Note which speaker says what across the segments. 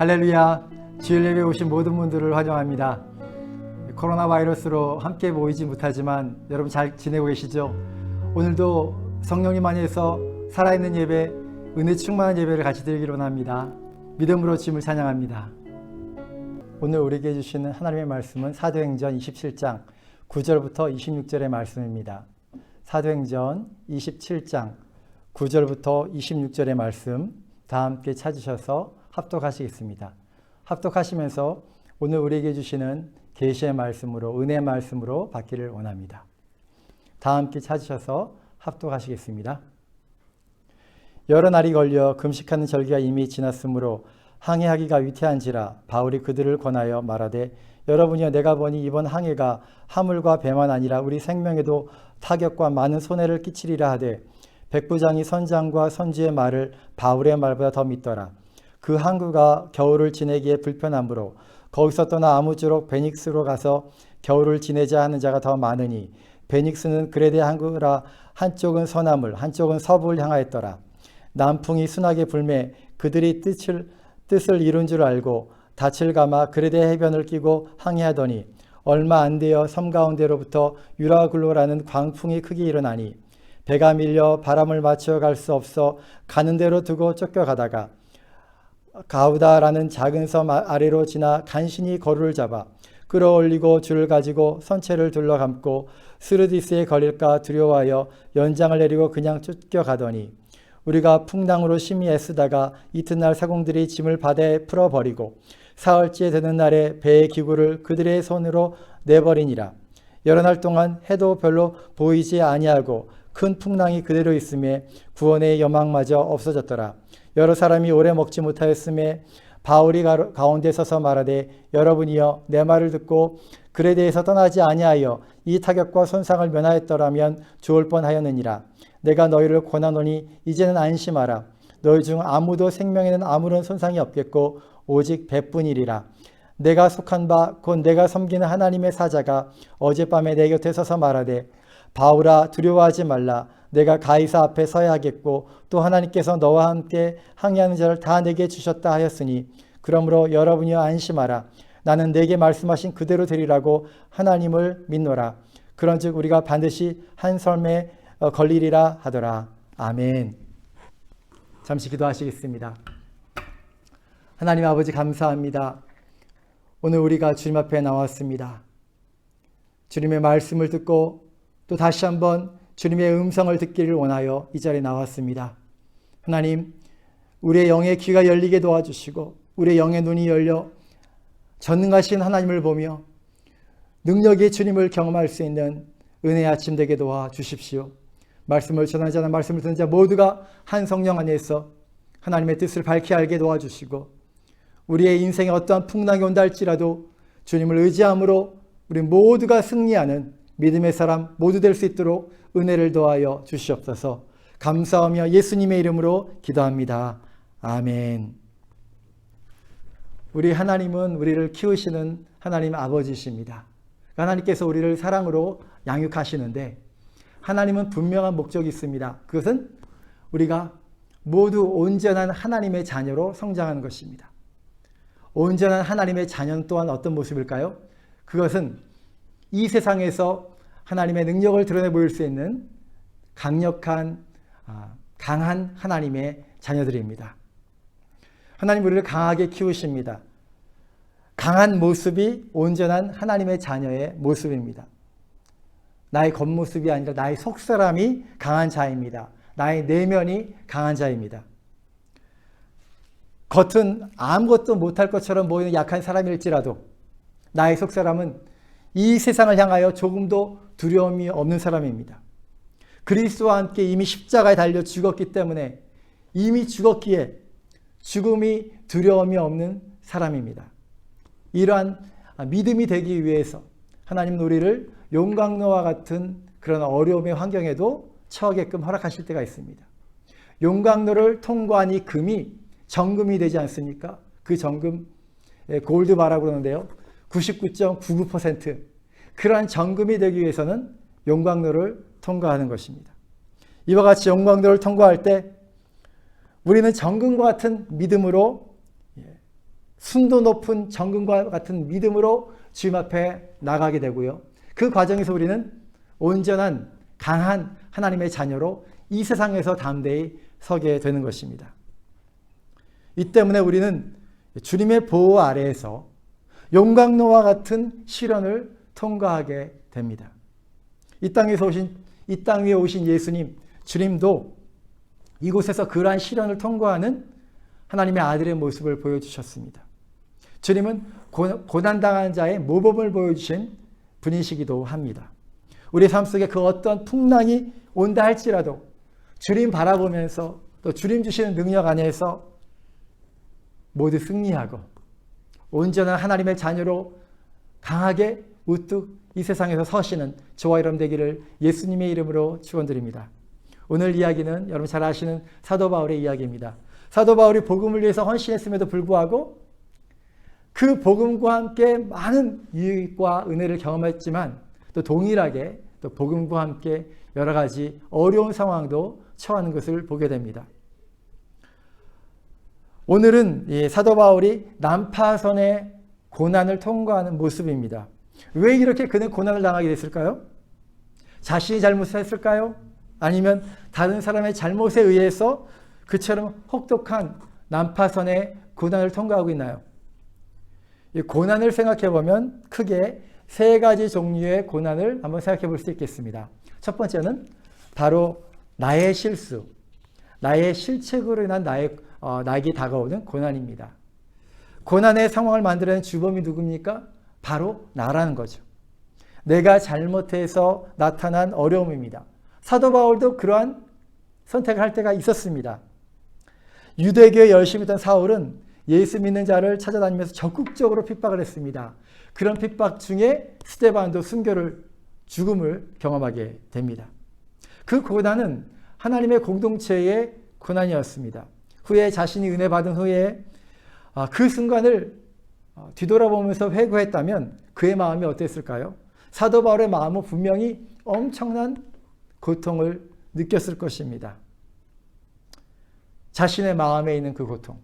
Speaker 1: 할렐루야. 주일 예배에 오신 모든 분들을 환영합니다. 코로나 바이러스로 함께 모이지 못하지만 여러분 잘 지내고 계시죠? 오늘도 성령님 안에서 살아있는 예배, 은혜 충만한 예배를 같이 드리기로 원합니다. 믿음으로 주님을 찬양합니다. 오늘 우리에게 주시는 하나님의 말씀은 사도행전 27장 9절부터 26절의 말씀입니다. 사도행전 27장 9절부터 26절의 말씀 다 함께 찾으셔서 합독하시겠습니다. 합독하시면서 오늘 우리에게 주시는 계시의 말씀으로, 은혜의 말씀으로 받기를 원합니다. 다 함께 찾으셔서 합독하시겠습니다. 여러 날이 걸려 금식하는 절기가 이미 지났으므로 항해하기가 위태한지라 바울이 그들을 권하여 말하되 여러분이여 내가 보니 이번 항해가 화물과 배만 아니라 우리 생명에도 타격과 많은 손해를 끼치리라 하되 백부장이 선장과 선주의 말을 바울의 말보다 더 믿더라. 그 항구가 겨울을 지내기에 불편하므로 거기서 떠나 아무쪼록 베닉스로 가서 겨울을 지내자 하는 자가 더 많으니 베닉스는 그레데 항구라 한쪽은 서남을 한쪽은 서부를 향하였더라. 남풍이 순하게 불매 그들이 뜻을 이룬 줄 알고 닻을 감아 그레데 해변을 끼고 항해하더니 얼마 안 되어 섬 가운데로부터 유라굴로라는 광풍이 크게 일어나니 배가 밀려 바람을 맞춰 갈 수 없어 가는 대로 두고 쫓겨가다가 가우다라는 작은 섬 아래로 지나 간신히 거루를 잡아 끌어올리고 줄을 가지고 선체를 둘러감고 스르디스에 걸릴까 두려워하여 연장을 내리고 그냥 쫓겨가더니 우리가 풍랑으로 심히 애쓰다가 이튿날 사공들이 짐을 바다에 풀어버리고 사흘째 되는 날에 배의 기구를 그들의 손으로 내버리니라. 여러 날 동안 해도 별로 보이지 아니하고 큰 풍랑이 그대로 있음에 구원의 여망마저 없어졌더라. 여러 사람이 오래 먹지 못하였음에 바울이 가운데 서서 말하되 여러분이여 내 말을 듣고 그레데에서 떠나지 아니하여 이 타격과 손상을 면하였더라면 좋을 뻔하였느니라. 내가 너희를 권하노니 이제는 안심하라. 너희 중 아무도 생명에는 아무런 손상이 없겠고 오직 배뿐이리라. 내가 속한 바 곧 내가 섬기는 하나님의 사자가 어젯밤에 내 곁에 서서 말하되 바울아 두려워하지 말라. 내가 가이사 앞에 서야 하겠고 또 하나님께서 너와 함께 항해하는 자를 다 내게 주셨다 하였으니 그러므로 여러분이여 안심하라. 나는 내게 말씀하신 그대로 되리라고 하나님을 믿노라. 그런즉 우리가 반드시 한 섬에 걸리리라 하더라. 아멘. 잠시 기도하시겠습니다. 하나님 아버지 감사합니다. 오늘 우리가 주님 앞에 나왔습니다. 주님의 말씀을 듣고 또 다시 한번 주님의 음성을 듣기를 원하여 이 자리에 나왔습니다. 하나님, 우리의 영의 귀가 열리게 도와주시고 우리의 영의 눈이 열려 전능하신 하나님을 보며 능력의 주님을 경험할 수 있는 은혜의 아침 되게 도와주십시오. 말씀을 전하는 자나 말씀을 듣는 자 모두가 한 성령 안에서 하나님의 뜻을 밝히 알게 도와주시고 우리의 인생에 어떠한 풍랑이 온다 할지라도 주님을 의지함으로 우리 모두가 승리하는 믿음의 사람 모두 될 수 있도록 은혜를 더하여 주시옵소서. 감사하며 예수님의 이름으로 기도합니다. 아멘. 우리 하나님은 우리를 키우시는 하나님 아버지십니다. 하나님께서 우리를 사랑으로 양육하시는데 하나님은 분명한 목적이 있습니다. 그것은 우리가 모두 온전한 하나님의 자녀로 성장하는 것입니다. 온전한 하나님의 자녀는 또한 어떤 모습일까요? 그것은 이 세상에서 하나님의 능력을 드러내 보일 수 있는 강력한, 강한 하나님의 자녀들입니다. 하나님 우리를 강하게 키우십니다. 강한 모습이 온전한 하나님의 자녀의 모습입니다. 나의 겉모습이 아니라 나의 속사람이 강한 자입니다. 나의 내면이 강한 자입니다. 겉은 아무것도 못할 것처럼 보이는 약한 사람일지라도 나의 속사람은 이 세상을 향하여 조금도 두려움이 없는 사람입니다. 그리스도와 함께 이미 십자가에 달려 죽었기 때문에 이미 죽었기에 죽음이 두려움이 없는 사람입니다. 이러한 믿음이 되기 위해서 하나님은 우리를 용광로와 같은 그런 어려움의 환경에도 처하게끔 허락하실 때가 있습니다. 용광로를 통과한 이 금이 정금이 되지 않습니까? 그 정금, 골드바라고 그러는데요. 99.99% 그러한 정금이 되기 위해서는 용광로를 통과하는 것입니다. 이와 같이 용광로를 통과할 때 우리는 정금과 같은 믿음으로 순도 높은 정금과 같은 믿음으로 주님 앞에 나가게 되고요. 그 과정에서 우리는 온전한 강한 하나님의 자녀로 이 세상에서 담대히 서게 되는 것입니다. 이 때문에 우리는 주님의 보호 아래에서 용광로와 같은 시련을 통과하게 됩니다. 이 땅 위에 오신 예수님, 주님도 이곳에서 그러한 시련을 통과하는 하나님의 아들의 모습을 보여주셨습니다. 주님은 고난당한 자의 모범을 보여주신 분이시기도 합니다. 우리 삶 속에 그 어떤 풍랑이 온다 할지라도 주님 바라보면서 또 주님 주시는 능력 안에서 모두 승리하고 온전한 하나님의 자녀로 강하게 우뚝 이 세상에서 서시는 저와 여러분 되기를 예수님의 이름으로 축원드립니다. 오늘 이야기는 여러분 잘 아시는 사도 바울의 이야기입니다. 사도 바울이 복음을 위해서 헌신했음에도 불구하고 그 복음과 함께 많은 유익과 은혜를 경험했지만 또 동일하게 또 복음과 함께 여러 가지 어려운 상황도 처하는 것을 보게 됩니다. 오늘은 이 사도 바울이 난파선의 고난을 통과하는 모습입니다. 왜 이렇게 그는 고난을 당하게 됐을까요? 자신이 잘못했을까요? 아니면 다른 사람의 잘못에 의해서 그처럼 혹독한 난파선의 고난을 통과하고 있나요? 이 고난을 생각해 보면 크게 세 가지 종류의 고난을 한번 생각해 볼 수 있겠습니다. 첫 번째는 바로 나의 실수, 나의 실책으로 인한 나에게 다가오는 고난입니다. 고난의 상황을 만들어낸 주범이 누굽니까? 바로 나라는 거죠. 내가 잘못해서 나타난 어려움입니다. 사도 바울도 그러한 선택을 할 때가 있었습니다. 유대교에 열심히 있던 사울은 예수 믿는 자를 찾아다니면서 적극적으로 핍박을 했습니다. 그런 핍박 중에 스데반도 죽음을 경험하게 됩니다. 그 고난은 하나님의 공동체의 고난이었습니다. 후에 자신이 은혜 받은 후에 그 순간을 뒤돌아보면서 회고했다면 그의 마음이 어땠을까요? 사도 바울의 마음은 분명히 엄청난 고통을 느꼈을 것입니다. 자신의 마음에 있는 그 고통.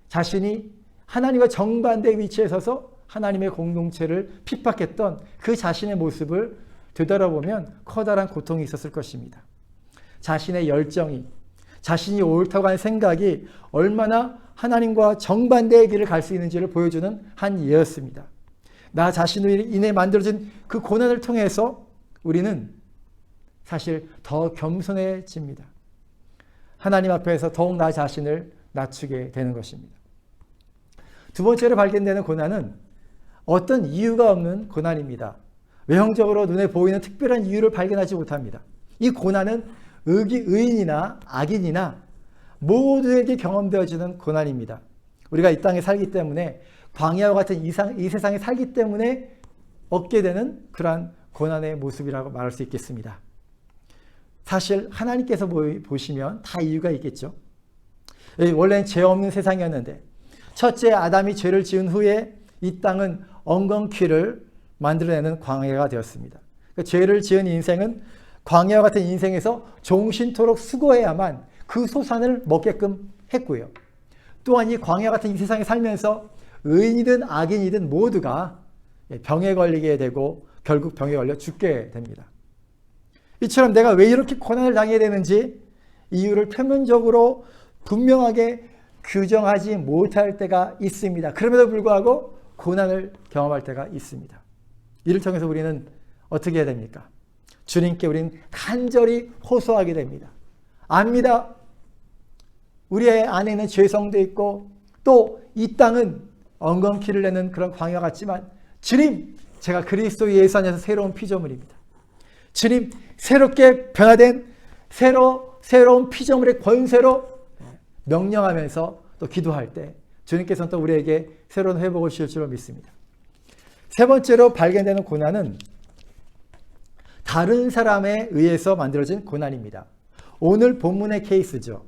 Speaker 1: 자신이 하나님과 정반대의 위치에 서서 하나님의 공동체를 핍박했던 그 자신의 모습을 되돌아보면 커다란 고통이 있었을 것입니다. 자신의 열정이, 자신이 옳다고 하는 생각이 얼마나 하나님과 정반대의 길을 갈 수 있는지를 보여주는 한 예였습니다. 나 자신으로 인해 만들어진 그 고난을 통해서 우리는 사실 더 겸손해집니다. 하나님 앞에서 더욱 나 자신을 낮추게 되는 것입니다. 두 번째로 발견되는 고난은 어떤 이유가 없는 고난입니다. 외형적으로 눈에 보이는 특별한 이유를 발견하지 못합니다. 이 고난은 의인이나 악인이나 모두에게 경험되어지는 고난입니다. 우리가 이 땅에 살기 때문에 광야와 같은 이 세상에 살기 때문에 얻게 되는 그러한 고난의 모습이라고 말할 수 있겠습니다. 사실 하나님께서 보시면 다 이유가 있겠죠. 원래는 죄 없는 세상이었는데 첫째 아담이 죄를 지은 후에 이 땅은 엉겅퀴를 만들어내는 광야가 되었습니다. 죄를 지은 인생은 광야와 같은 인생에서 종신토록 수고해야만 그 소산을 먹게끔 했고요. 또한 이 광야 같은 이 세상에 살면서 의인이든 악인이든 모두가 병에 걸리게 되고 결국 병에 걸려 죽게 됩니다. 이처럼 내가 왜 이렇게 고난을 당해야 되는지 이유를 표면적으로 분명하게 규정하지 못할 때가 있습니다. 그럼에도 불구하고 고난을 경험할 때가 있습니다. 이를 통해서 우리는 어떻게 해야 됩니까? 주님께 우리는 간절히 호소하게 됩니다. 압니다. 우리의 안에는 죄성도 있고 또 이 땅은 엉겅퀴를 내는 그런 광야 같지만 주님, 제가 그리스도 예수 안에서 새로운 피조물입니다. 주님, 새롭게 변화된 새로운 피조물의 권세로 명령하면서 또 기도할 때 주님께서는 또 우리에게 새로운 회복을 주실 줄로 믿습니다. 세 번째로 발견되는 고난은 다른 사람에 의해서 만들어진 고난입니다. 오늘 본문의 케이스죠.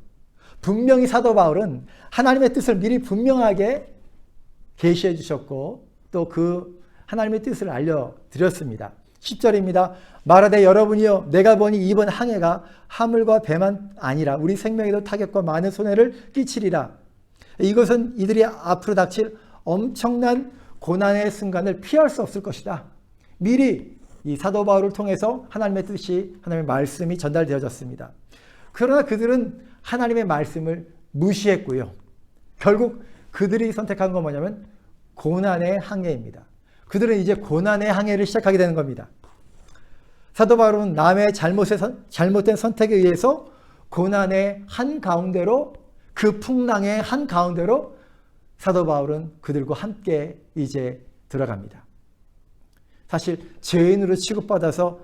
Speaker 1: 분명히 사도 바울은 하나님의 뜻을 미리 분명하게 계시해 주셨고 또 그 하나님의 뜻을 알려드렸습니다. 10절입니다. 말하되 여러분이여 내가 보니 이번 항해가 하물과 배만 아니라 우리 생명에도 타격과 많은 손해를 끼치리라. 이것은 이들이 앞으로 닥칠 엄청난 고난의 순간을 피할 수 없을 것이다. 미리 이 사도 바울을 통해서 하나님의 뜻이, 하나님의 말씀이 전달되어졌습니다. 그러나 그들은 하나님의 말씀을 무시했고요. 결국 그들이 선택한 건 뭐냐면 고난의 항해입니다. 그들은 이제 고난의 항해를 시작하게 되는 겁니다. 사도 바울은 남의 잘못된 선택에 의해서 고난의 한가운데로, 그 풍랑의 한가운데로 사도 바울은 그들과 함께 이제 들어갑니다. 사실 죄인으로 취급받아서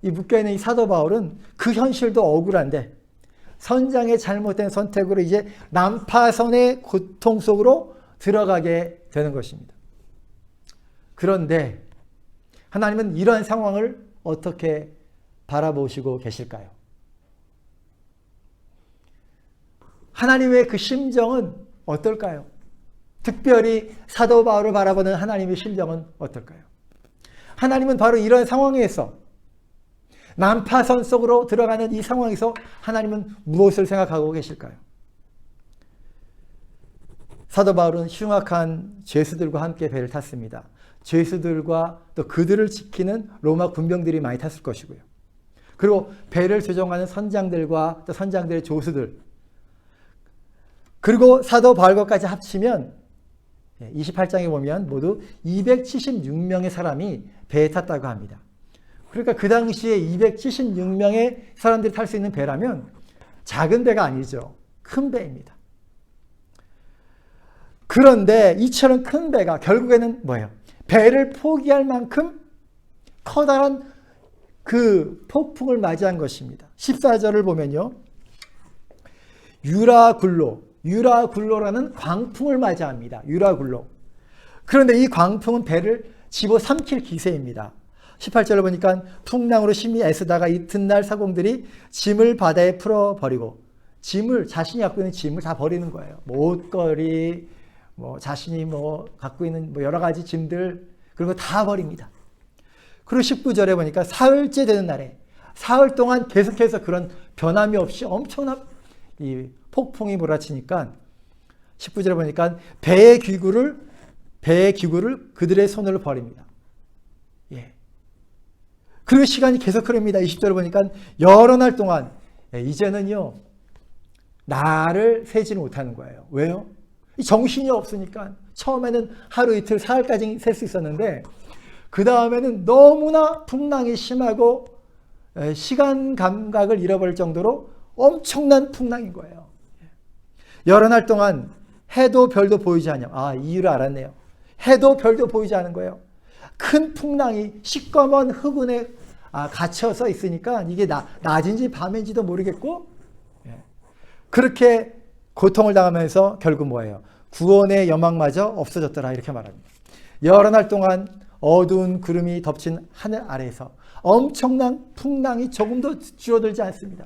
Speaker 1: 이 묶여있는 이 사도 바울은 그 현실도 억울한데 선장의 잘못된 선택으로 이제 난파선의 고통 속으로 들어가게 되는 것입니다. 그런데 하나님은 이러한 상황을 어떻게 바라보시고 계실까요? 하나님의 그 심정은 어떨까요? 특별히 사도 바울을 바라보는 하나님의 심정은 어떨까요? 하나님은 바로 이런 상황에서, 난파선 속으로 들어가는 이 상황에서 하나님은 무엇을 생각하고 계실까요? 사도 바울은 흉악한 죄수들과 함께 배를 탔습니다. 죄수들과 또 그들을 지키는 로마 군병들이 많이 탔을 것이고요. 그리고 배를 조종하는 선장들과 또 선장들의 조수들, 그리고 사도 바울과까지 합치면 28장에 보면 모두 276명의 사람이 배에 탔다고 합니다. 그러니까 그 당시에 276명의 사람들이 탈 수 있는 배라면 작은 배가 아니죠. 큰 배입니다. 그런데 이처럼 큰 배가 결국에는 뭐예요? 배를 포기할 만큼 커다란 그 폭풍을 맞이한 것입니다. 14절을 보면요. 유라굴로라는 광풍을 맞이합니다. 유라굴로. 그런데 이 광풍은 배를 집어삼킬 기세입니다. 18절을 보니까 풍랑으로 심히 애쓰다가 이튿날 사공들이 짐을 바다에 풀어버리고, 짐을, 자신이 갖고 있는 짐을 다 버리는 거예요. 옷걸이, 자신이 갖고 있는 여러 가지 짐들, 그리고 다 버립니다. 그리고 19절에 보니까 사흘째 되는 날에, 사흘 동안 계속해서 그런 변함이 없이 엄청난 이 폭풍이 몰아치니까 19절에 보니까 배의 기구를 그들의 손으로 버립니다. 예. 그리고 시간이 계속 흐릅니다. 20절에 보니까 여러 날 동안 이제는요 날을 세지는 못하는 거예요. 왜요? 정신이 없으니까. 처음에는 하루 이틀 사흘까지 셀 수 있었는데 그 다음에는 너무나 풍랑이 심하고 시간 감각을 잃어버릴 정도로 엄청난 풍랑인 거예요. 여러 날 동안 해도 별도 보이지 않냐. 이유를 알았네요. 해도 별도 보이지 않은 거예요. 큰 풍랑이 시꺼먼 흑운에 갇혀서 있으니까 이게 낮인지 밤인지도 모르겠고, 그렇게 고통을 당하면서 결국 뭐예요? 구원의 여망마저 없어졌더라, 이렇게 말합니다. 여러 날 동안 어두운 구름이 덮친 하늘 아래에서 엄청난 풍랑이 조금도 줄어들지 않습니다.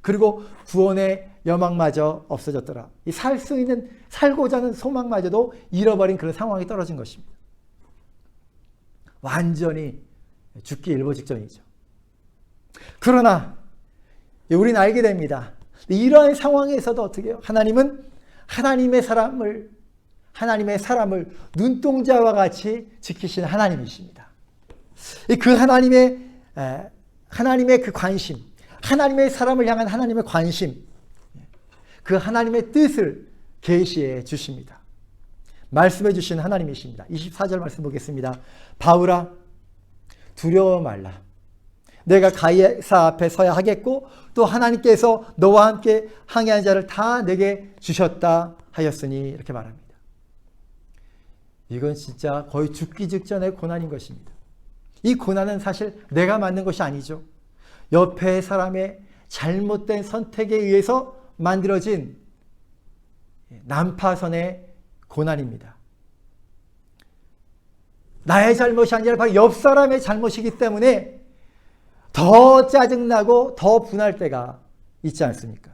Speaker 1: 그리고 구원의 여망마저 없어졌더라. 살고자 하는 소망마저도 잃어버린 그런 상황이 떨어진 것입니다. 완전히 죽기 일보 직전이죠. 그러나 우리는 알게 됩니다. 이러한 상황에서도 어떻게 해요? 하나님은 하나님의 사람을 눈동자와 같이 지키시는 하나님이십니다. 그 하나님의 그 관심, 하나님의 사람을 향한 하나님의 관심, 그 하나님의 뜻을 계시해 주십니다. 말씀해 주시는 하나님이십니다. 24절 말씀 보겠습니다. 바울아, 두려워 말라. 내가 가이사 앞에 서야 하겠고 또 하나님께서 너와 함께 항해한 자를 다 내게 주셨다 하였으니, 이렇게 말합니다. 이건 진짜 거의 죽기 직전의 고난인 것입니다. 이 고난은 사실 내가 만든 것이 아니죠. 옆에 사람의 잘못된 선택에 의해서 만들어진 난파선의 고난입니다. 나의 잘못이 아니라 바로 옆 사람의 잘못이기 때문에 더 짜증나고 더 분할 때가 있지 않습니까?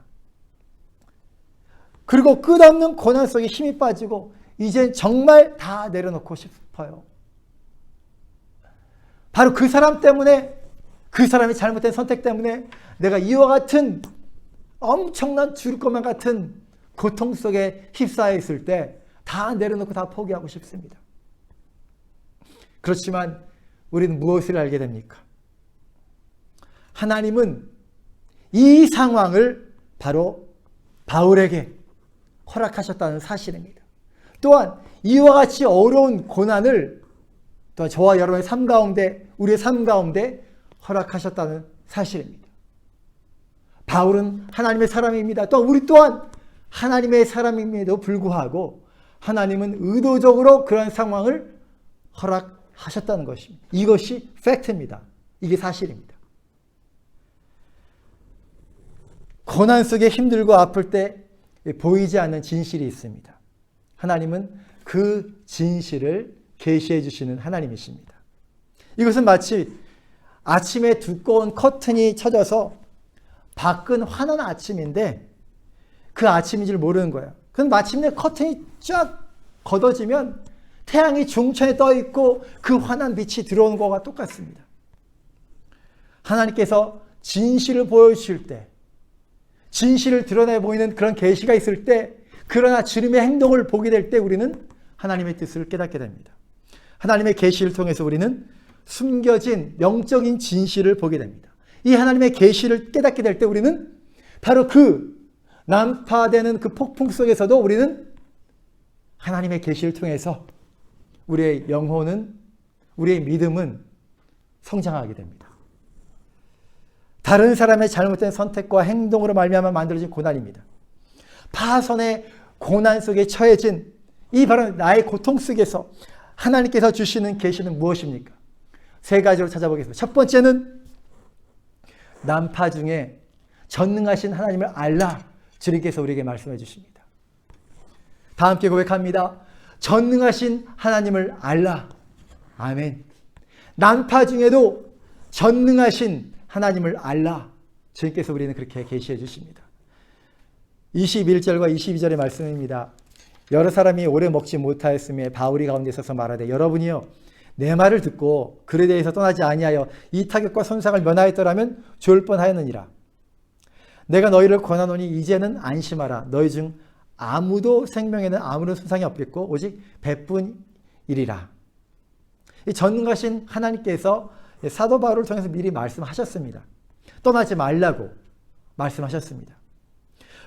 Speaker 1: 그리고 끝없는 고난 속에 힘이 빠지고 이제 정말 다 내려놓고 싶어요. 바로 그 사람 때문에, 그 사람의 잘못된 선택 때문에 내가 이와 같은 엄청난 죽을 것만 같은 고통 속에 휩싸여 있을 때 다 내려놓고 다 포기하고 싶습니다. 그렇지만 우리는 무엇을 알게 됩니까? 하나님은 이 상황을 바로 바울에게 허락하셨다는 사실입니다. 또한 이와 같이 어려운 고난을 또 저와 여러분의 삶 가운데, 우리의 삶 가운데 허락하셨다는 사실입니다. 바울은 하나님의 사람입니다. 또 우리 또한 하나님의 사람임에도 불구하고 하나님은 의도적으로 그런 상황을 허락하셨다는 것입니다. 이것이 팩트입니다. 이게 사실입니다. 고난 속에 힘들고 아플 때 보이지 않는 진실이 있습니다. 하나님은 그 진실을 계시해 주시는 하나님이십니다. 이것은 마치 아침에 두꺼운 커튼이 쳐져서 밖은 환한 아침인데 그 아침인 줄 모르는 거예요. 그럼 마침내 커튼이 쫙 걷어지면 태양이 중천에 떠 있고 그 환한 빛이 들어오는 것과 똑같습니다. 하나님께서 진실을 보여주실 때, 진실을 드러내 보이는 그런 계시가 있을 때, 그러나 주님의 행동을 보게 될 때 우리는 하나님의 뜻을 깨닫게 됩니다. 하나님의 계시를 통해서 우리는 숨겨진 영적인 진실을 보게 됩니다. 이 하나님의 계시를 깨닫게 될 때 우리는 바로 그 난파되는 그 폭풍 속에서도 우리는 하나님의 계시를 통해서 우리의 영혼은, 우리의 믿음은 성장하게 됩니다. 다른 사람의 잘못된 선택과 행동으로 말미암아 만들어진 고난입니다. 파선의 고난 속에 처해진 이 바로 나의 고통 속에서 하나님께서 주시는 계시는 무엇입니까? 세 가지로 찾아보겠습니다. 첫 번째는 난파 중에 전능하신 하나님을 알라, 주님께서 우리에게 말씀해 주십니다. 다 함께 고백합니다. 전능하신 하나님을 알라. 아멘. 난파 중에도 전능하신 하나님을 알라. 주님께서 우리는 그렇게 계시해 주십니다. 21절과 22절의 말씀입니다. 여러 사람이 오래 먹지 못하였음에 바울이 가운데 서서 말하되 여러분이요 내 말을 듣고 글에 대해서 떠나지 아니하여 이 타격과 손상을 면하였더라면 좋을 뻔하였느니라. 내가 너희를 권하노니 이제는 안심하라. 너희 중 아무도 생명에는 아무런 손상이 없겠고 오직 배뿐이리라. 이 전능하신 하나님께서 사도 바울을 통해서 미리 말씀하셨습니다. 떠나지 말라고 말씀하셨습니다.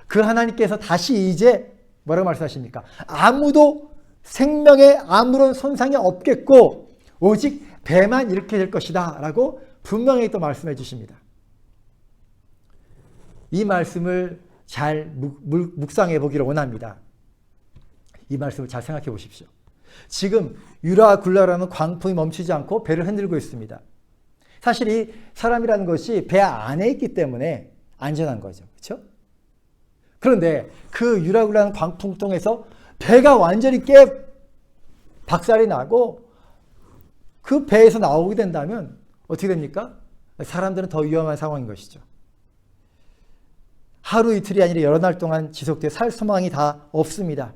Speaker 1: 그 하나님께서 다시 이제 뭐라고 말씀하십니까? 아무도 생명에 아무런 손상이 없겠고 오직 배만 이렇게 될 것이다 라고 분명히 또 말씀해 주십니다. 이 말씀을 잘 묵상해 보기를 원합니다. 이 말씀을 잘 생각해 보십시오. 지금 유라 굴라라는 광풍이 멈추지 않고 배를 흔들고 있습니다. 사실 이 사람이라는 것이 배 안에 있기 때문에 안전한 거죠. 그렇죠? 그런데 그 유라 굴라는 광풍통에서 배가 완전히 박살이 나고 그 배에서 나오게 된다면 어떻게 됩니까? 사람들은 더 위험한 상황인 것이죠. 하루 이틀이 아니라 여러 날 동안 지속돼 살 소망이 다 없습니다.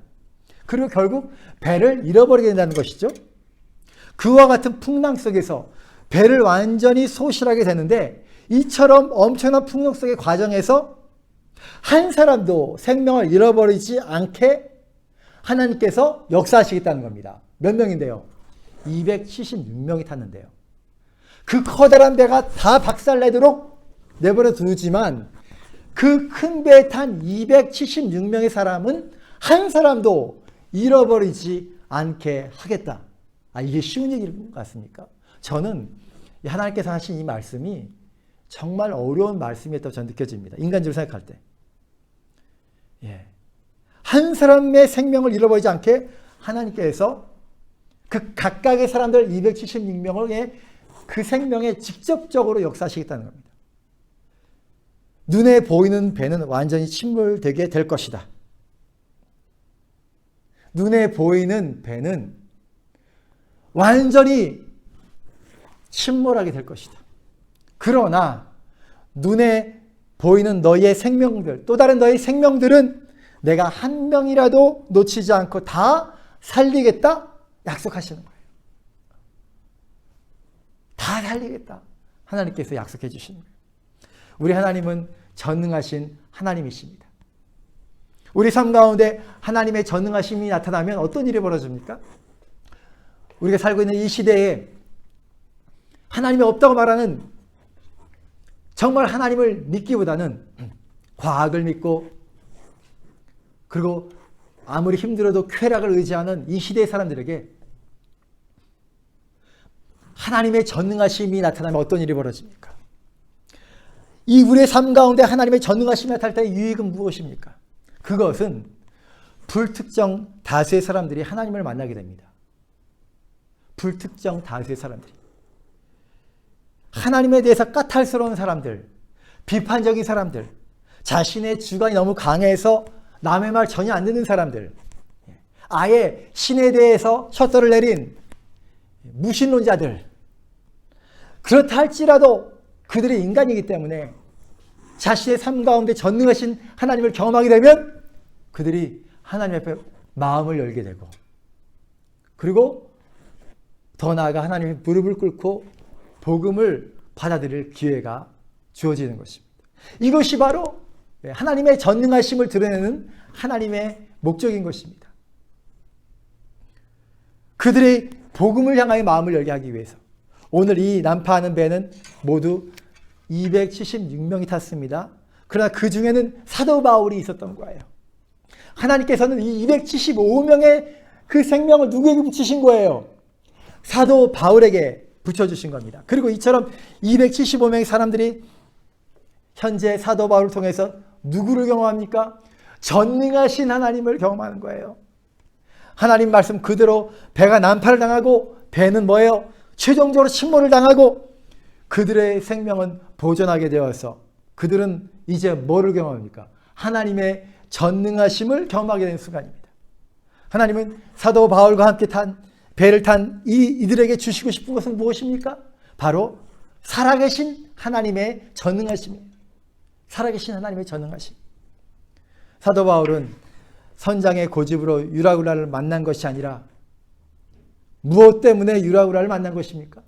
Speaker 1: 그리고 결국 배를 잃어버리게 된다는 것이죠. 그와 같은 풍랑 속에서 배를 완전히 소실하게 되는데 이처럼 엄청난 풍랑 속의 과정에서 한 사람도 생명을 잃어버리지 않게 하나님께서 역사하시겠다는 겁니다. 몇 명인데요? 276명이 탔는데요. 그 커다란 배가 다 박살내도록 내버려 두지만 그 큰 배에 탄 276명의 사람은 한 사람도 잃어버리지 않게 하겠다. 이게 쉬운 얘기인 것 같습니까? 저는 하나님께서 하신 이 말씀이 정말 어려운 말씀이었다고 저는 느껴집니다. 인간적으로 생각할 때. 한 사람의 생명을 잃어버리지 않게 하나님께서 그 각각의 사람들 276명의 그 생명에 직접적으로 역사하시겠다는 겁니다. 눈에 보이는 배는 완전히 침몰되게 될 것이다. 눈에 보이는 배는 완전히 침몰하게 될 것이다. 그러나 눈에 보이는 너희의 생명들, 또 다른 너희 생명들은 내가 한 명이라도 놓치지 않고 다 살리겠다 약속하시는 거예요. 다 살리겠다. 하나님께서 약속해 주시는 거예요. 우리 하나님은 전능하신 하나님이십니다. 우리 삶 가운데 하나님의 전능하심이 나타나면 어떤 일이 벌어집니까? 우리가 살고 있는 이 시대에 하나님이 없다고 말하는, 정말 하나님을 믿기보다는 과학을 믿고, 그리고 아무리 힘들어도 쾌락을 의지하는 이 시대의 사람들에게 하나님의 전능하심이 나타나면 어떤 일이 벌어집니까? 이 우리의 삶 가운데 하나님의 전능하심이 나타날 때의 유익은 무엇입니까? 그것은 불특정 다수의 사람들이 하나님을 만나게 됩니다. 불특정 다수의 사람들이. 하나님에 대해서 까탈스러운 사람들, 비판적인 사람들, 자신의 주관이 너무 강해서 남의 말 전혀 안 듣는 사람들, 아예 신에 대해서 셔터를 내린 무신론자들, 그렇다 할지라도 그들이 인간이기 때문에 자신의 삶 가운데 전능하신 하나님을 경험하게 되면 그들이 하나님 앞에 마음을 열게 되고, 그리고 더 나아가 하나님의 무릎을 꿇고 복음을 받아들일 기회가 주어지는 것입니다. 이것이 바로 하나님의 전능하심을 드러내는 하나님의 목적인 것입니다. 그들의 복음을 향하여 마음을 열게 하기 위해서 오늘 이 난파하는 배는 모두 276명이 탔습니다. 그러나 그 중에는 사도 바울이 있었던 거예요. 하나님께서는 이 275명의 그 생명을 누구에게 붙이신 거예요? 사도 바울에게 붙여주신 겁니다. 그리고 이처럼 275명의 사람들이 현재 사도 바울을 통해서 누구를 경험합니까? 전능하신 하나님을 경험하는 거예요. 하나님 말씀 그대로 배가 난파를 당하고, 배는 뭐예요? 최종적으로 침몰을 당하고 그들의 생명은 보존하게 되어서 그들은 이제 뭐를 경험합니까? 하나님의 전능하심을 경험하게 되는 순간입니다. 하나님은 사도 바울과 함께 배를 탄 이들에게 주시고 싶은 것은 무엇입니까? 바로 살아계신 하나님의 전능하심이에요. 살아계신 하나님의 전능하심. 사도 바울은 선장의 고집으로 유라굴라를 만난 것이 아니라 무엇 때문에 유라굴라를 만난 것입니까?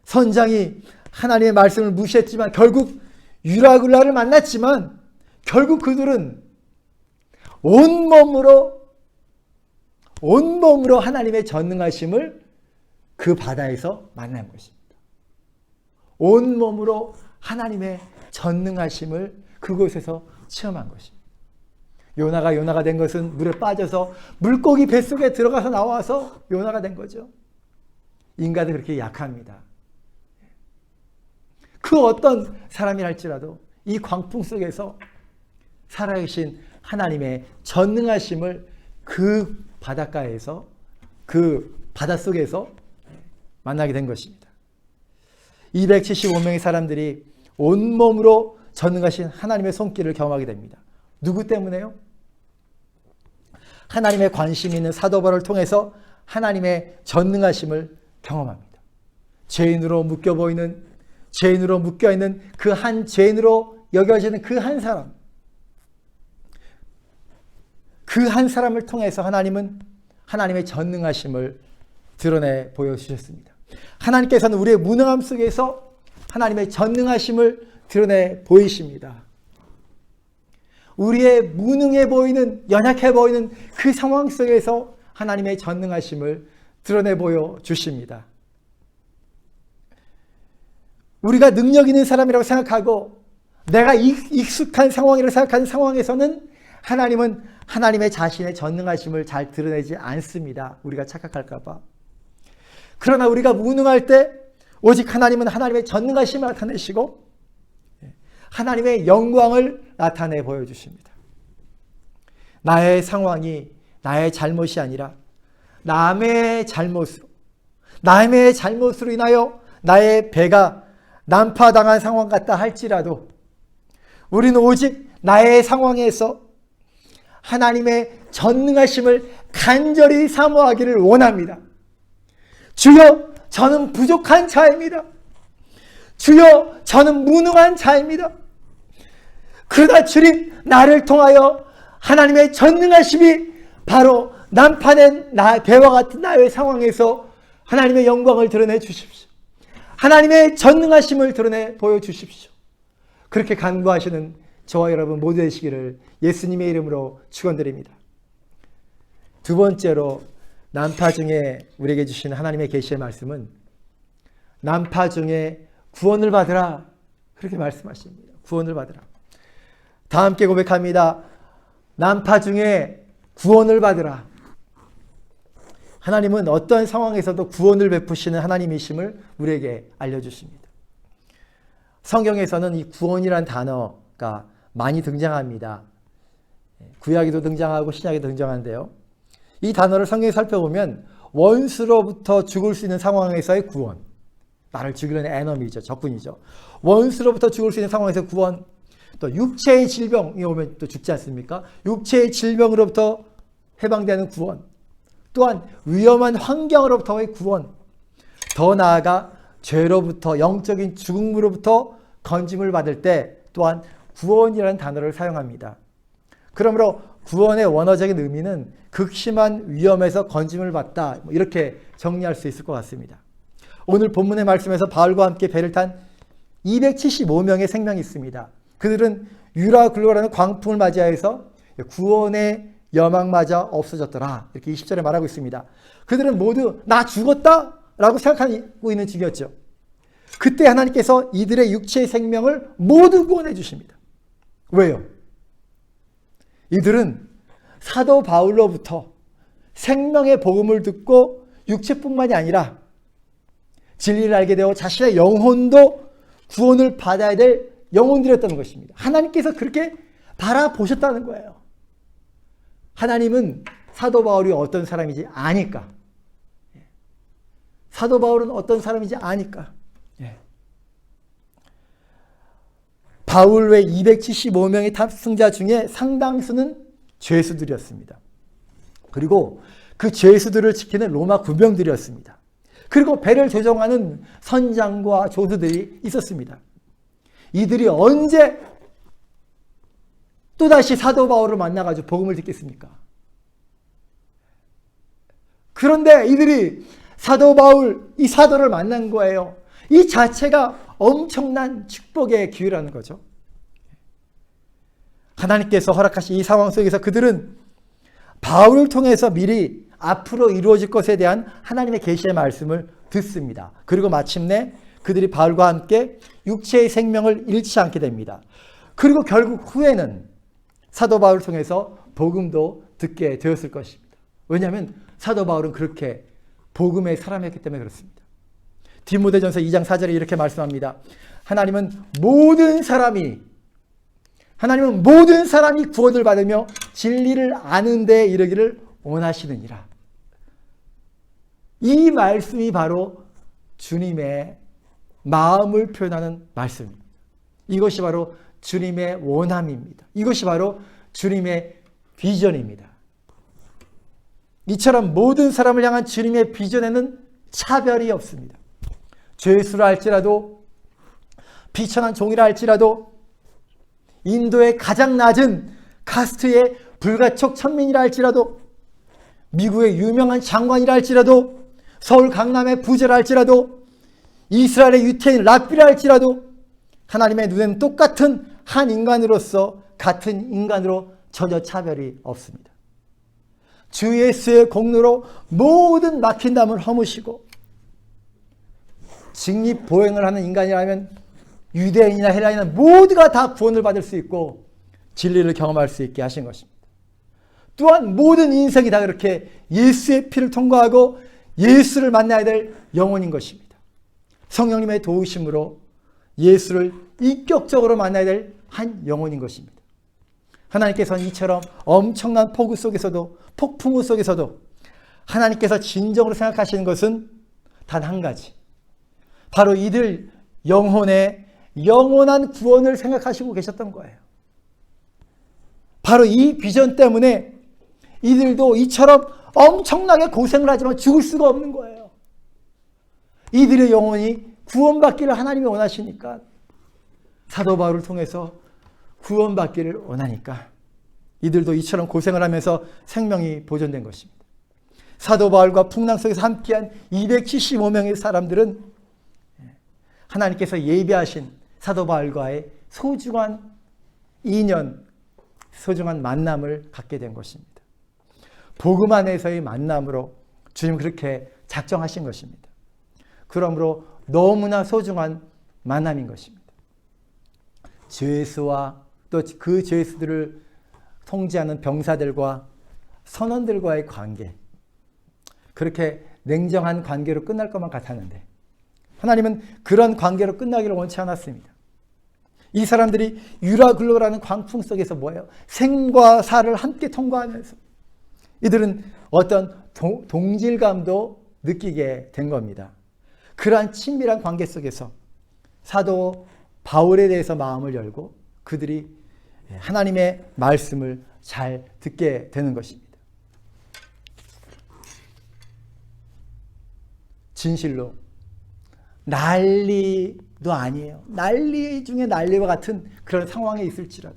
Speaker 1: 선장이 하나님의 말씀을 무시했지만 결국 유라굴라를 만났지만 결국 그들은 온몸으로 하나님의 전능하심을 그 바다에서 만난 것입니다. 온몸으로 하나님의 전능하심을 그곳에서 체험한 것입니다. 요나가 된 것은 물에 빠져서 물고기 뱃속에 들어가서 나와서 요나가 된 거죠. 인간은 그렇게 약합니다. 그 어떤 사람이랄지라도 이 광풍 속에서 살아계신 하나님의 전능하심을 그 바닷가에서, 그 바닷속에서 만나게 된 것입니다. 275명의 사람들이 온몸으로 전능하신 하나님의 손길을 경험하게 됩니다. 누구 때문에요? 하나님의 관심이 있는 사도 바울을 통해서 하나님의 전능하심을 경험합니다. 죄인으로 묶여있는 그 한 죄인으로 여겨지는 그 한 사람, 그 한 사람을 통해서 하나님은 하나님의 전능하심을 드러내 보여주셨습니다. 하나님께서는 우리의 무능함 속에서 하나님의 전능하심을 드러내 보이십니다. 우리의 무능해 보이는, 연약해 보이는 그 상황 속에서 하나님의 전능하심을 드러내 보여주십니다. 우리가 능력 있는 사람이라고 생각하고 내가 익숙한 상황이라고 생각하는 상황에서는 하나님은 하나님의 자신의 전능하심을 잘 드러내지 않습니다. 우리가 착각할까 봐. 그러나 우리가 무능할 때 오직 하나님은 하나님의 전능하심을 나타내시고 하나님의 영광을 나타내 보여주십니다. 나의 상황이 나의 잘못이 아니라 남의 잘못으로 인하여 나의 배가 난파당한 상황 같다 할지라도 우리는 오직 나의 상황에서 하나님의 전능하심을 간절히 사모하기를 원합니다. 주여, 저는 부족한 자입니다. 주여, 저는 무능한 자입니다. 그러나 주님, 나를 통하여 하나님의 전능하심이 바로 난파된 배와 같은 나의 상황에서 하나님의 영광을 드러내 주십시오. 하나님의 전능하심을 드러내 보여주십시오. 그렇게 간구하시는 저와 여러분 모두 되시기를 예수님의 이름으로 축원드립니다. 두 번째로 난파 중에 우리에게 주신 하나님의 계시의 말씀은 난파 중에 구원을 받으라, 그렇게 말씀하십니다. 구원을 받으라. 다 함께 고백합니다. 난파 중에 구원을 받으라. 하나님은 어떤 상황에서도 구원을 베푸시는 하나님이심을 우리에게 알려주십니다. 성경에서는 이 구원이란 단어가 많이 등장합니다. 구약에도 등장하고 신약에도 등장하는데요. 이 단어를 성경에 살펴보면 원수로부터 죽을 수 있는 상황에서의 구원, 나를 죽이려는 에너미죠, 적군이죠. 원수로부터 죽을 수 있는 상황에서 구원, 또 육체의 질병이 오면 또 죽지 않습니까? 육체의 질병으로부터 해방되는 구원, 또한 위험한 환경으로부터의 구원, 더 나아가 죄로부터, 영적인 죽음으로부터 건짐을 받을 때 또한 구원이라는 단어를 사용합니다. 그러므로 구원의 원어적인 의미는 극심한 위험에서 건짐을 받다, 이렇게 정리할 수 있을 것 같습니다. 오늘 본문의 말씀에서 바울과 함께 배를 탄 275명의 생명이 있습니다. 그들은 유라굴로라는 광풍을 맞이하여서 구원의 여망마저 없어졌더라, 이렇게 20절에 말하고 있습니다. 그들은 모두 나 죽었다 라고 생각하고 있는 중이었죠. 그때 하나님께서 이들의 육체의 생명을 모두 구원해 주십니다. 왜요? 이들은 사도 바울로부터 생명의 복음을 듣고 육체뿐만이 아니라 진리를 알게 되어 자신의 영혼도 구원을 받아야 될 영혼들이었다는 것입니다. 하나님께서 그렇게 바라보셨다는 거예요. 하나님은 사도 바울이 어떤 사람인지 아니까. 사도 바울은 어떤 사람인지 아니까. 바울 외 275명의 탑승자 중에 상당수는 죄수들이었습니다. 그리고 그 죄수들을 지키는 로마 군병들이었습니다. 그리고 배를 조종하는 선장과 조수들이 있었습니다. 이들이 언제 또다시 사도 바울을 만나가지고 복음을 듣겠습니까? 그런데 이들이 사도 바울, 이 사도를 만난 거예요. 이 자체가 엄청난 축복의 기회라는 거죠. 하나님께서 허락하신 이 상황 속에서 그들은 바울을 통해서 미리 앞으로 이루어질 것에 대한 하나님의 계시의 말씀을 듣습니다. 그리고 마침내 그들이 바울과 함께 육체의 생명을 잃지 않게 됩니다. 그리고 결국 후에는 사도 바울을 통해서 복음도 듣게 되었을 것입니다. 왜냐하면 사도 바울은 그렇게 복음의 사람이었기 때문에 그렇습니다. 디모데전서 2장 4절에 이렇게 말씀합니다. 하나님은 모든 사람이 구원을 받으며 진리를 아는 데 이르기를 원하시느니라. 이 말씀이 바로 주님의 마음을 표현하는 말씀입니다. 이것이 바로 주님의 원함입니다. 이것이 바로 주님의 비전입니다. 이처럼 모든 사람을 향한 주님의 비전에는 차별이 없습니다. 죄수라 할지라도, 비천한 종이라 할지라도, 인도의 가장 낮은 카스트의 불가촉 천민이라 할지라도, 미국의 유명한 장관이라 할지라도, 서울 강남의 부자라 할지라도, 이스라엘의 유태인 랍비라 할지라도 하나님의 눈에는 똑같은 한 인간으로서 같은 인간으로 전혀 차별이 없습니다. 주 예수의 공로로 모든 막힌 담을 허무시고 직립보행을 하는 인간이라면 유대인이나 헬라인이나 모두가 다 구원을 받을 수 있고 진리를 경험할 수 있게 하신 것입니다. 또한 모든 인생이 다 그렇게 예수의 피를 통과하고 예수를 만나야 될 영혼인 것입니다. 성령님의 도우심으로 예수를 인격적으로 만나야 될 한 영혼인 것입니다. 하나님께서는 이처럼 엄청난 폭우 속에서도, 폭풍우 속에서도 하나님께서 진정으로 생각하시는 것은 단 한 가지, 바로 이들 영혼의 영원한 구원을 생각하시고 계셨던 거예요. 바로 이 비전 때문에 이들도 이처럼 엄청나게 고생을 하지만 죽을 수가 없는 거예요. 이들의 영혼이 구원받기를 하나님이 원하시니까, 사도 바울을 통해서 구원받기를 원하니까 이들도 이처럼 고생을 하면서 생명이 보존된 것입니다. 사도 바울과 풍랑 속에서 함께한 275명의 사람들은 하나님께서 예비하신 사도 바울과의 소중한 2년 소중한 만남을 갖게 된 것입니다. 복음 안에서의 만남으로 주님 그렇게 작정하신 것입니다. 그러므로 너무나 소중한 만남인 것입니다. 죄수와 또 그 죄수들을 통제하는 병사들과 선원들과의 관계, 그렇게 냉정한 관계로 끝날 것만 같았는데 하나님은 그런 관계로 끝나기를 원치 않았습니다. 이 사람들이 유라굴로라는 광풍 속에서 뭐예요? 생과 사를 함께 통과하면서 이들은 어떤 동질감도 느끼게 된 겁니다. 그러한 친밀한 관계 속에서 사도 바울에 대해서 마음을 열고 그들이 하나님의 말씀을 잘 듣게 되는 것입니다. 진실로 난리도 아니에요. 난리 중에 난리와 같은 그런 상황에 있을지라도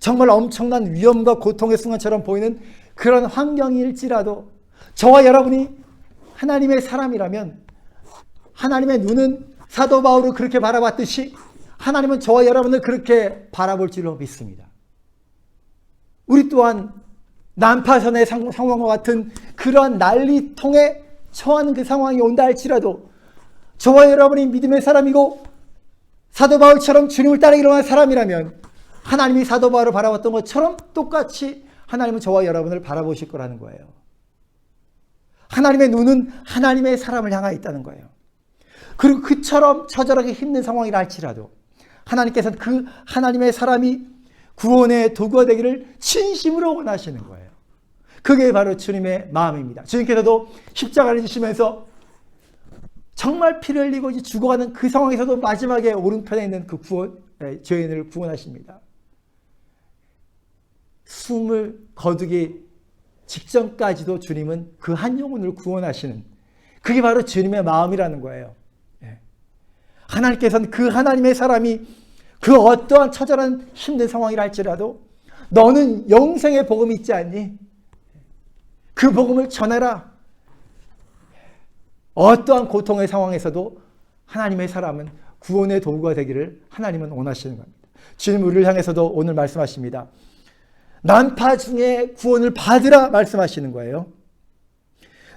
Speaker 1: 정말 엄청난 위험과 고통의 순간처럼 보이는 그런 환경일지라도 저와 여러분이 하나님의 사람이라면 하나님의 눈은 사도 바울을 그렇게 바라봤듯이 하나님은 저와 여러분을 그렇게 바라볼 줄로 믿습니다. 우리 또한 난파선의 상황과 같은 그러한 난리통에 처하는 그 상황이 온다 할지라도 저와 여러분이 믿음의 사람이고 사도 바울처럼 주님을 따르기로 한 사람이라면 하나님이 사도 바울을 바라봤던 것처럼 똑같이 하나님은 저와 여러분을 바라보실 거라는 거예요. 하나님의 눈은 하나님의 사람을 향하여 있다는 거예요. 그리고 그처럼 처절하게 힘든 상황이라 할지라도 하나님께서는 그 하나님의 사람이 구원의 도구가 되기를 진심으로 원하시는 거예요. 그게 바로 주님의 마음입니다. 주님께서도 십자가를 지시면서 정말 피를 흘리고 죽어가는 그 상황에서도 마지막에 오른편에 있는 그 죄인을 구원하십니다. 숨을 거두기 직전까지도 주님은 그 한 영혼을 구원하시는 그게 바로 주님의 마음이라는 거예요. 하나님께서는 그 하나님의 사람이 그 어떠한 처절한 힘든 상황이라 할지라도 너는 영생의 복음이 있지 않니? 그 복음을 전해라. 어떠한 고통의 상황에서도 하나님의 사람은 구원의 도구가 되기를 하나님은 원하시는 겁니다. 주님 우리를 향해서도 오늘 말씀하십니다. 난파 중에 구원을 받으라 말씀하시는 거예요.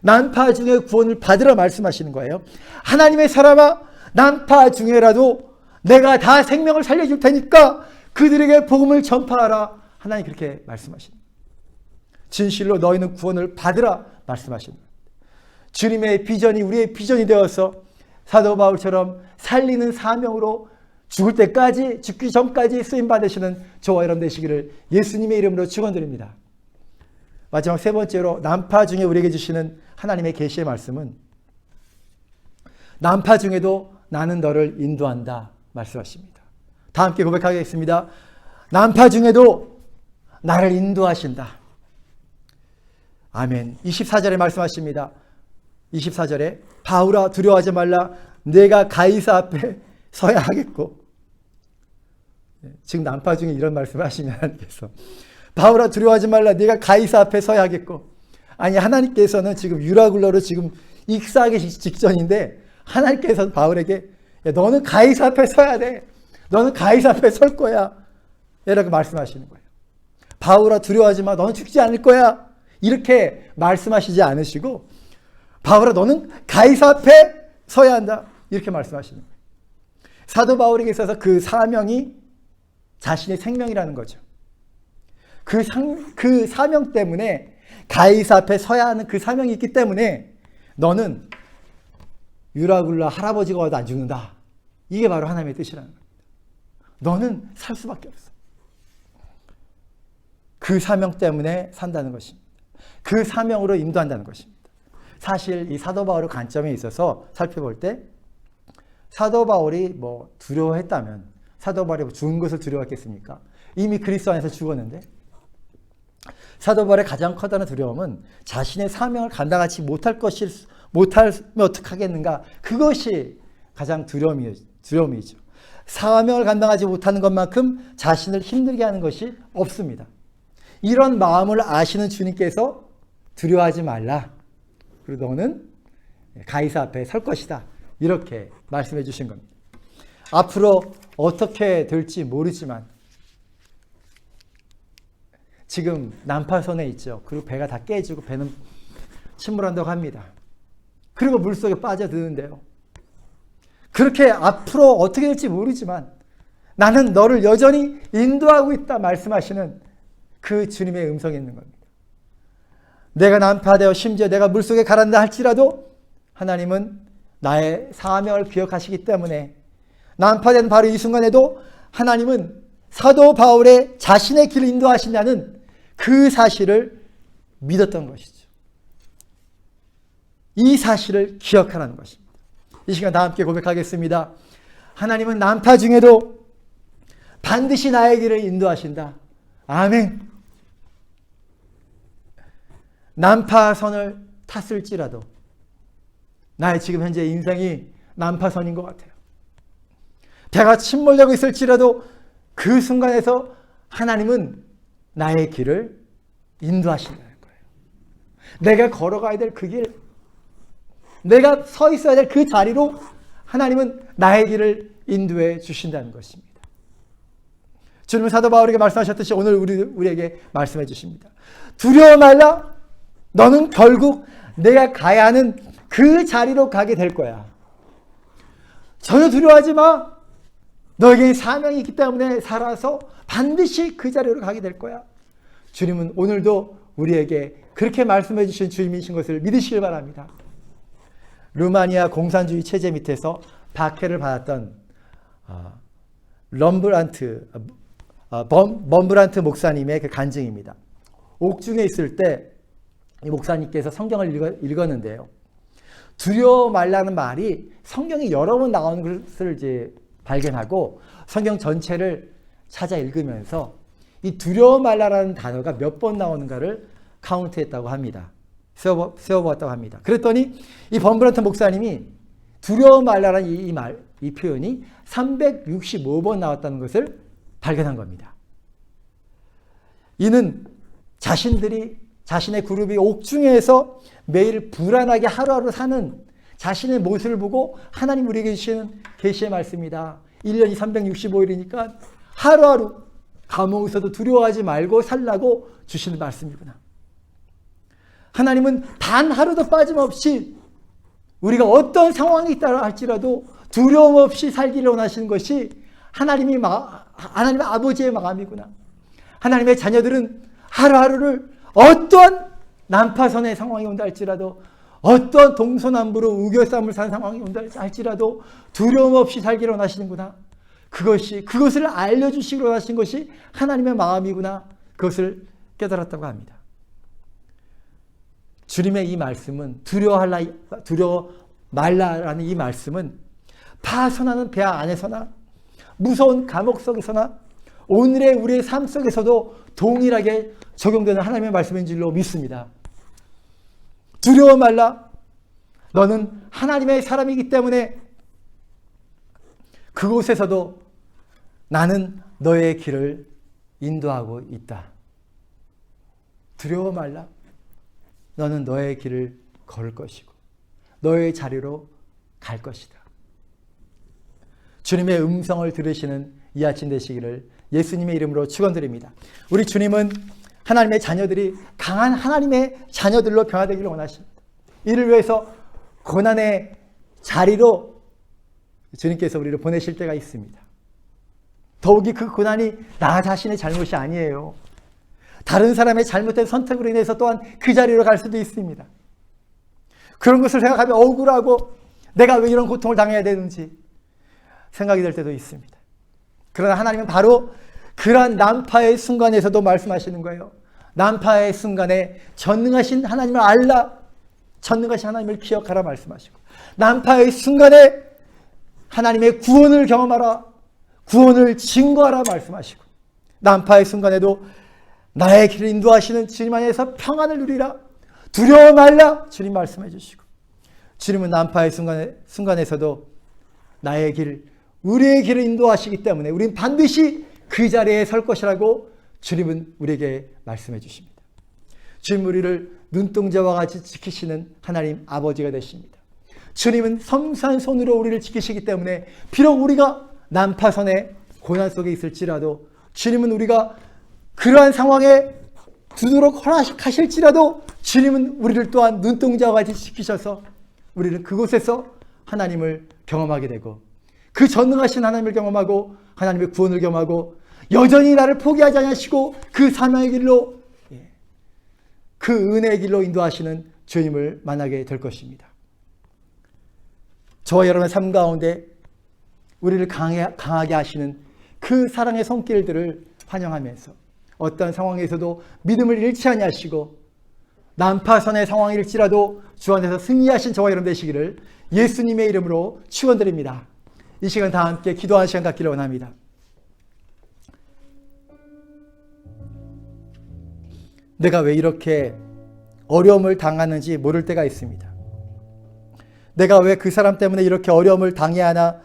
Speaker 1: 난파 중에 구원을 받으라 말씀하시는 거예요. 하나님의 사람아 난파 중에라도 내가 다 생명을 살려줄 테니까 그들에게 복음을 전파하라. 하나님 그렇게 말씀하십니다. 진실로 너희는 구원을 받으라 말씀하십니다. 주님의 비전이 우리의 비전이 되어서 사도 바울처럼 살리는 사명으로 죽을 때까지 죽기 전까지 쓰임받으시는 저와 여러분 되시기를 예수님의 이름으로 축원드립니다. 마지막 세 번째로 난파 중에 우리에게 주시는 하나님의 계시의 말씀은 난파 중에도 나는 너를 인도한다 말씀하십니다. 다 함께 고백하겠습니다. 난파 중에도 나를 인도하신다. 아멘. 24절에 말씀하십니다. 24절에 바울아 두려워하지 말라 내가 가이사 앞에 서야 하겠고 지금 난파 중에 이런 말씀을 하시면 하나님께서 바울아 두려워하지 말라 내가 가이사 앞에 서야 하겠고 아니 하나님께서는 지금 유라굴로로 지금 익사하기 직전인데 하나님께서는 바울에게 야, 너는 가이사 앞에 서야 돼. 너는 가이사 앞에 설 거야. 이렇게 말씀하시는 거예요. 바울아 두려워하지 마. 너는 죽지 않을 거야. 이렇게 말씀하시지 않으시고 바울아 너는 가이사 앞에 서야 한다. 이렇게 말씀하시는 거예요. 사도 바울에게 있어서 그 사명이 자신의 생명이라는 거죠. 그 사명 때문에 가이사 앞에 서야 하는 그 사명이 있기 때문에 너는 유라굴라 할아버지가 와도 안 죽는다. 이게 바로 하나님의 뜻이라는 겁니다. 너는 살 수밖에 없어. 그 사명 때문에 산다는 것입니다. 그 사명으로 인도한다는 것입니다. 사실 이 사도 바울의 관점에 있어서 살펴볼 때 사도 바울이 두려워했다면 사도 바울이 죽은 것을 두려워했겠습니까? 이미 그리스도 안에서 죽었는데 사도 바울의 가장 커다란 두려움은 자신의 사명을 감당하지 못하면 어떡하겠는가? 그것이 가장 두려움이죠. 사명을 감당하지 못하는 것만큼 자신을 힘들게 하는 것이 없습니다. 이런 마음을 아시는 주님께서 두려워하지 말라. 그리고 너는 가이사 앞에 설 것이다. 이렇게 말씀해 주신 겁니다. 앞으로 어떻게 될지 모르지만 지금 난파선에 있죠. 그리고 배가 다 깨지고 배는 침몰한다고 합니다. 그리고 물속에 빠져드는데요. 그렇게 앞으로 어떻게 될지 모르지만 나는 너를 여전히 인도하고 있다 말씀하시는 그 주님의 음성이 있는 겁니다. 내가 난파되어 심지어 내가 물속에 가라앉다 할지라도 하나님은 나의 사명을 기억하시기 때문에 난파된 바로 이 순간에도 하나님은 사도 바울의 자신의 길을 인도하신다는 그 사실을 믿었던 것이죠. 이 사실을 기억하라는 것입니다. 이 시간 다 함께 고백하겠습니다. 하나님은 난파 중에도 반드시 나의 길을 인도하신다. 아멘. 난파선을 탔을지라도 나의 지금 현재 인생이 난파선인 것 같아요. 배가 침몰되고 있을지라도 그 순간에서 하나님은 나의 길을 인도하신다는 거예요. 내가 걸어가야 될 그 길, 내가 서 있어야 될 그 자리로 하나님은 나의 길을 인도해 주신다는 것입니다. 주님은 사도 바울에게 말씀하셨듯이 오늘 우리에게 말씀해 주십니다. 두려워 말라. 너는 결국 내가 가야 하는 그 자리로 가게 될 거야. 전혀 두려워하지 마. 너에게 사명이 있기 때문에 살아서 반드시 그 자리로 가게 될 거야. 주님은 오늘도 우리에게 그렇게 말씀해 주신 주님이신 것을 믿으시길 바랍니다. 루마니아 공산주의 체제 밑에서 박해를 받았던 범브란트 목사님의 그 간증입니다. 옥중에 있을 때 이 목사님께서 성경을 읽었는데요. 두려워 말라는 말이 성경에 여러 번 나오는 것을 이제 발견하고 성경 전체를 찾아 읽으면서 이 두려워 말라라는 단어가 몇 번 나오는가를 카운트했다고 합니다. 세워보았다고 합니다. 그랬더니 이 범브란트 목사님이 두려워 말라라는 이 표현이 365번 나왔다는 것을 발견한 겁니다. 이는 자신의 그룹이 옥중에서 매일 불안하게 하루하루 사는 자신의 모습을 보고 하나님 우리에게 주시는 계시의 말씀이다. 1년이 365일이니까 하루하루 감옥에서도 두려워하지 말고 살라고 주시는 말씀이구나. 하나님은 단 하루도 빠짐없이 우리가 어떤 상황이 있다 할지라도 두려움 없이 살기를 원하시는 것이 하나님의 아버지의 마음이구나. 하나님의 자녀들은 하루하루를 어떤 난파선의 상황이 온다 할지라도 어떤 동서남북으로 우겨싸움을 사는 상황이 온다 할지라도 두려움 없이 살기를 원하시는구나. 그것을 알려주시기로 하신 것이 하나님의 마음이구나. 그것을 깨달았다고 합니다. 주님의 이 말씀은 두려워 말라라는 이 말씀은 파손하는 배 안에서나 무서운 감옥 속에서나 오늘의 우리의 삶 속에서도 동일하게 적용되는 하나님의 말씀인 줄로 믿습니다. 두려워 말라. 너는 하나님의 사람이기 때문에 그곳에서도 나는 너의 길을 인도하고 있다. 두려워 말라. 너는 너의 길을 걸을 것이고 너의 자리로 갈 것이다. 주님의 음성을 들으시는 이 아침 되시기를 예수님의 이름으로 축원드립니다. 우리 주님은 하나님의 자녀들이 강한 하나님의 자녀들로 변화되기를 원하십니다. 이를 위해서 고난의 자리로 주님께서 우리를 보내실 때가 있습니다. 더욱이 그 고난이 나 자신의 잘못이 아니에요. 다른 사람의 잘못된 선택으로 인해서 또한 그 자리로 갈 수도 있습니다. 그런 것을 생각하면 억울하고 내가 왜 이런 고통을 당해야 되는지 생각이 될 때도 있습니다. 그러나 하나님은 바로 그러한 난파의 순간에서도 말씀하시는 거예요. 난파의 순간에 전능하신 하나님을 알라, 전능하신 하나님을 기억하라 말씀하시고, 난파의 순간에 하나님의 구원을 경험하라, 구원을 증거하라 말씀하시고, 난파의 순간에도 나의 길을 인도하시는 주님 안에서 평안을 누리라, 두려워 말라 주님 말씀해 주시고, 주님은 난파의 순간에서도 나의 길, 우리의 길을 인도하시기 때문에 우리는 반드시 그 자리에 설 것이라고 주님은 우리에게 말씀해 주십니다. 주님 우리를 눈동자와 같이 지키시는 하나님 아버지가 되십니다. 주님은 섬세한 손으로 우리를 지키시기 때문에 비록 우리가 난파선의 고난 속에 있을지라도 주님은 우리가 그러한 상황에 두도록 허락하실지라도 주님은 우리를 또한 눈동자와 같이 지키셔서 우리는 그곳에서 하나님을 경험하게 되고 그 전능하신 하나님을 경험하고 하나님의 구원을 경험하고 여전히 나를 포기하지 않으시고 그 사명의 길로, 그 은혜의 길로 인도하시는 주님을 만나게 될 것입니다. 저와 여러분의 삶 가운데 우리를 강하게 하시는 그 사랑의 손길들을 환영하면서 어떤 상황에서도 믿음을 잃지 아니하시고 난파선의 상황일지라도 주 안에서 승리하신 저와 여러분 되시기를 예수님의 이름으로 축원드립니다. 이 시간 다 함께 기도하는 시간 갖기를 원합니다. 내가 왜 이렇게 어려움을 당하는지 모를 때가 있습니다. 내가 왜 그 사람 때문에 이렇게 어려움을 당해야 하나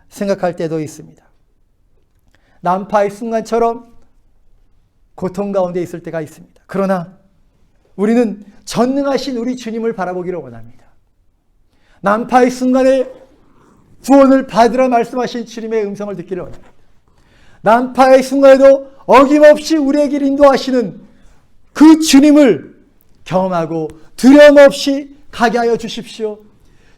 Speaker 1: 생각할 때도 있습니다. 난파의 순간처럼 고통 가운데 있을 때가 있습니다. 그러나 우리는 전능하신 우리 주님을 바라보기를 원합니다. 난파의 순간에 구원을 받으라 말씀하신 주님의 음성을 듣기를 원합니다. 난파의 순간에도 어김없이 우리에게 인도하시는 그 주님을 경험하고 두려움 없이 가게 하여 주십시오.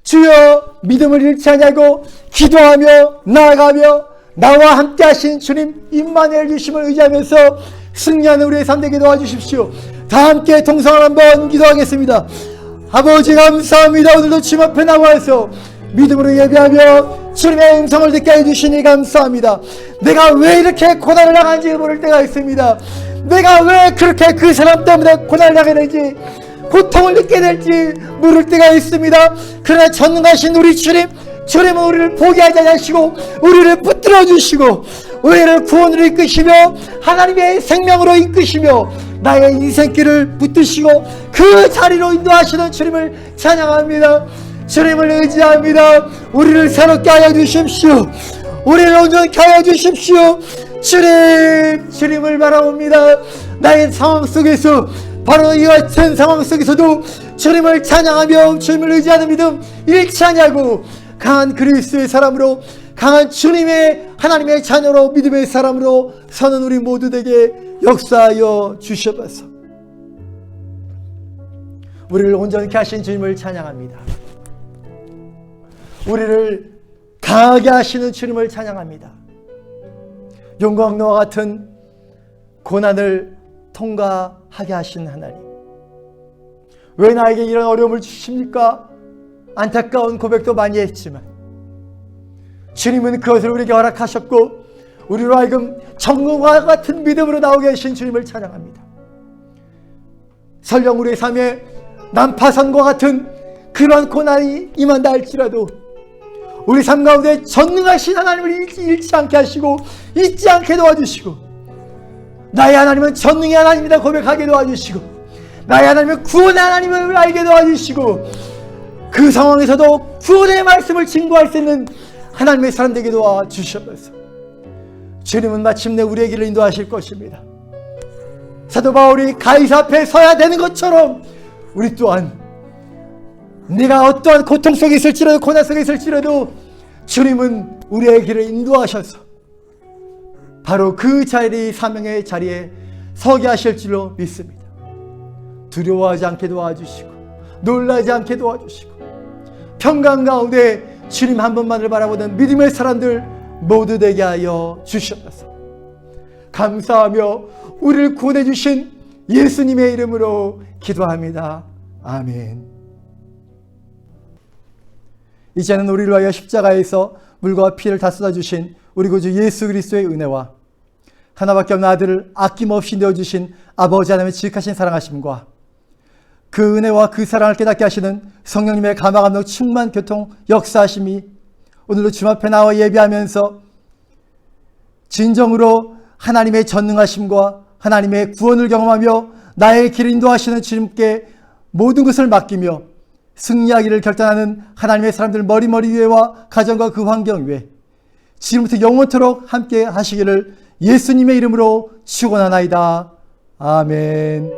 Speaker 1: 주여, 믿음을 잃지 아니하고 기도하며 나아가며 나와 함께 하신 주님 임마누엘 주심을 의지하면서 승리하는 우리의 삶 되게 도와주십시오. 다 함께 동성을 한번 기도하겠습니다. 아버지 감사합니다. 오늘도 주님 앞에 나와서 믿음으로 예배하며 주님의 음성을 듣게 해주시니 감사합니다. 내가 왜 이렇게 고난을 당하는지 모를 때가 있습니다. 내가 왜 그렇게 그 사람 때문에 고난을 당하게 되는지, 고통을 느끼게 될지 모를 때가 있습니다. 그러나 전능하신 우리 주님은 우리를 포기하지 않으시고 우리를 붙들어 주시고 우리를 구원으로 이끄시며 하나님의 생명으로 이끄시며 나의 인생길을 붙드시고 그 자리로 인도하시는 주님을 찬양합니다. 주님을 의지합니다. 우리를 새롭게 하여 주십시오. 우리를 온전케 하여 주십시오. 주님을 바라봅니다. 나의 상황 속에서, 바로 이 같은 상황 속에서도 주님을 찬양하며 주님을 의지하는 믿음 잃지 않냐고, 강한 그리스도의 사람으로, 강한 주님의 하나님의 자녀로, 믿음의 사람으로 서는 우리 모두에게 역사하여 주셔서 우리를 온전케 하신 주님을 찬양합니다. 우리를 강하게 하시는 주님을 찬양합니다. 용광로와 같은 고난을 통과하게 하신 하나님, 왜 나에게 이런 어려움을 주십니까? 안타까운 고백도 많이 했지만 주님은 그것을 우리에게 허락하셨고 우리로 하여금 정금과 같은 믿음으로 나오게 하신 주님을 찬양합니다. 설령 우리의 삶에 난파선과 같은 그런 고난이 임한다 할지라도 우리 삶 가운데 전능하신 하나님을 잃지 않게 하시고 잊지 않게 도와주시고, 나의 하나님은 전능의 하나님이다 고백하게 도와주시고, 나의 하나님은 구원의 하나님을 알게 도와주시고, 그 상황에서도 구원의 말씀을 증거할 수 있는 하나님의 사람 되게 도와주셔서 주님은 마침내 우리의 길을 인도하실 것입니다. 사도 바울이 가이사 앞에 서야 되는 것처럼 우리 또한 내가 어떠한 고통 속에 있을지라도, 고난 속에 있을지라도 주님은 우리의 길을 인도하셔서 바로 그 자리, 사명의 자리에 서게 하실 줄로 믿습니다. 두려워하지 않게 도와주시고 놀라지 않게 도와주시고 평강 가운데 주님 한 분만을 바라보는 믿음의 사람들 모두 되게 하여 주시옵소서. 감사하며 우리를 구원해 주신 예수님의 이름으로 기도합니다. 아멘. 이제는 우리를 위하여 십자가에서 물과 피를 다 쏟아주신 우리 구주 예수 그리스도의 은혜와 하나밖에 없는 아들을 아낌없이 내어주신 아버지 하나님의 지극하신 사랑하심과 그 은혜와 그 사랑을 깨닫게 하시는 성령님의 감화감동 충만 교통 역사하심이 오늘도 주님 앞에 나와 예배하면서 진정으로 하나님의 전능하심과 하나님의 구원을 경험하며 나의 길을 인도하시는 주님께 모든 것을 맡기며 승리하기를 결단하는 하나님의 사람들 머리머리 위에와 가정과 그 환경 위에 지금부터 영원토록 함께 하시기를 예수님의 이름으로 축원하나이다. 아멘.